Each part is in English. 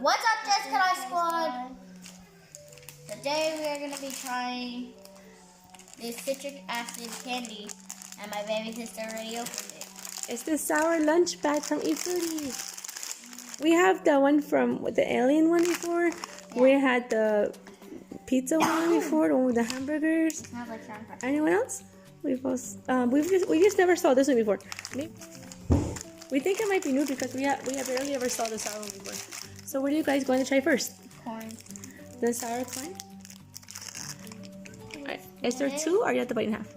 What's up, Jessica Squad? Today we are going to be trying this citric acid candy, and my baby sister already opened it. It's the sour lunch bag from Efrutti. We have the one from the alien one before. Yeah. We had the pizza one before, the one with the hamburgers. It smells like hamburger. Anyone else? We just never saw this one before. Maybe. We think it might be new because we have barely ever saw the sour one before. So what are you guys going to try first? Corn. The sour corn? Alright. Is there two or you have to bite in half?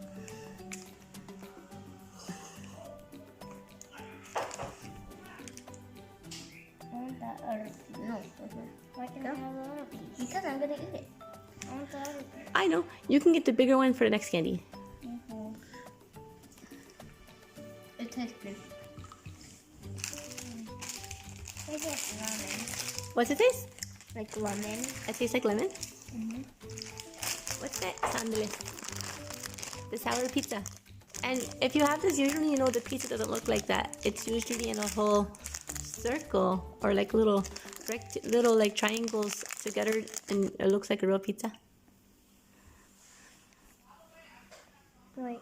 No. Why can I have a piece? Because I'm going to eat it. I want the other piece. I know. You can get the bigger one for the next candy. It tastes good. It tastes like lemon. What's it taste? Like lemon. It tastes like lemon? Mm-hmm. What's that? Sandale. The sour pizza. And if you have this, usually you know the pizza doesn't look like that. It's usually in a whole circle or like little like triangles together, and it looks like a real pizza. Wait.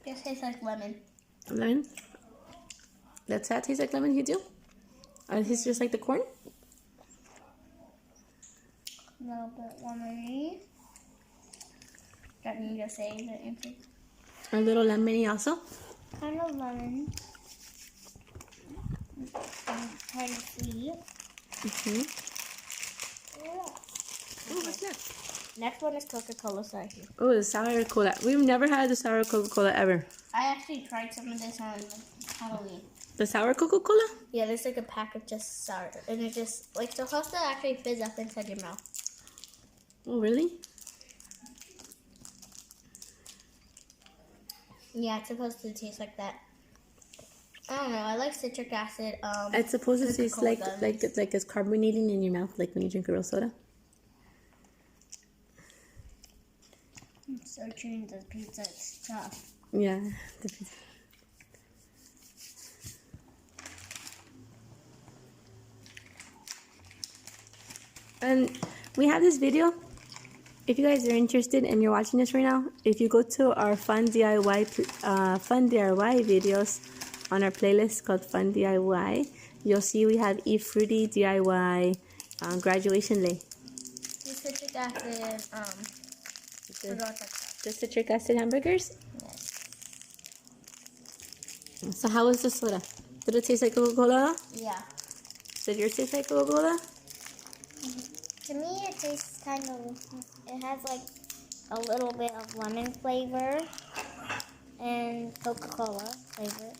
This tastes like lemon. Lemon? That's that tastes like lemon, you do? Or it tastes just like the corn? A little bit lemony. That you just say the answer. A little lemony also? Kind of lemon. Kind of sweet. Mm-hmm. Yeah. Oh, what's next? Next one is Coca-Cola slushy. Oh, the sour cola. We've never had the sour Coca-Cola ever. I actually tried some of this on Halloween. The sour Coca-Cola? Yeah, there's like a pack of just sour. And it just, like, the supposed to actually fizz up inside your mouth. Oh, really? Yeah, it's supposed to taste like that. I don't know. I like citric acid. It's supposed to taste like it's carbonating in your mouth, like when you drink a real soda. I'm so chewing the pizza. It's tough. Yeah, the pizza. And we have this video. If you guys are interested and you're watching this right now, if you go to our fun DIY videos on our playlist called Fun DIY, you'll see we have Efrutti DIY graduation day. The citric acid, the citric acid hamburgers? Yes. So how was the soda? Did it taste like Coca-Cola? Yeah. Did yours taste like Coca-Cola? To me, it tastes kind of, it has like a little bit of lemon flavor and Coca-Cola flavor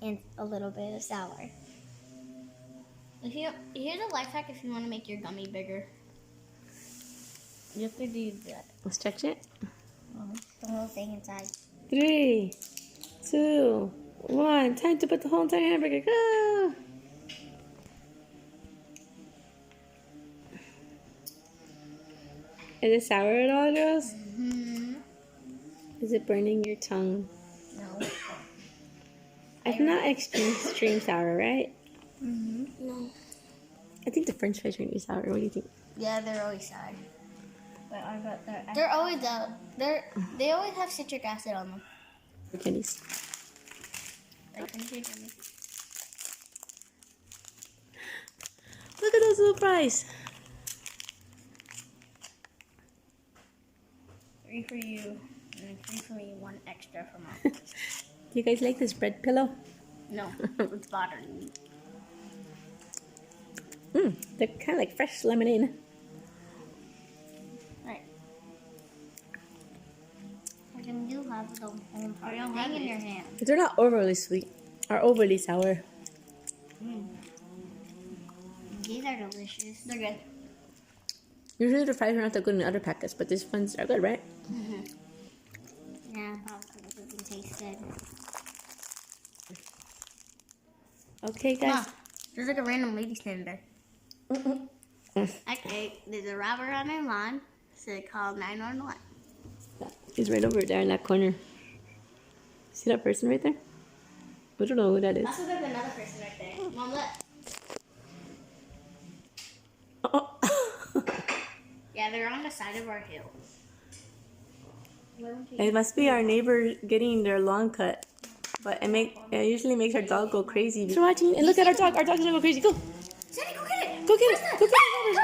and a little bit of sour. Here's a life hack if you want to make your gummy bigger. You have to do that. Let's stretch it. The whole thing inside. 3, 2, 1. Time to put the whole entire hamburger. Go! Is it sour at all, girls? Mm-hmm. Is it burning your tongue? No. It's not extreme sour, right? Mm-hmm. No. I think the French fries are gonna be sour. What do you think? Yeah, they're always sour. But I got they're always they always have citric acid on them. The candies. Like, Look at those little fries. 3 for you, and 3 for me, 1 extra for mom. Do you guys like this bread pillow? No, it's bothering me. They're kind of like fresh lemonade. Right. What can you have the whole thing in your hand? They're not overly sweet or overly sour. These are delicious. They're good. Usually the fries are not that good in other packets, but these ones are good, right? Mm-hmm. Yeah, probably doesn't taste good. Okay, guys. There's like a random lady standing there. Okay, there's a robber on our lawn, so call 911. He's right over there in that corner. See that person right there? I don't know who that is. Also, there's another person right there. Mom, look. Oh. Yeah, they're on the side of our hill. It must be our neighbor getting their lawn cut. But it usually makes our dog go crazy. Thanks for watching and look at our dog. Our dog's gonna go crazy. Go. Sandy, go get it. Go get it. Go get it.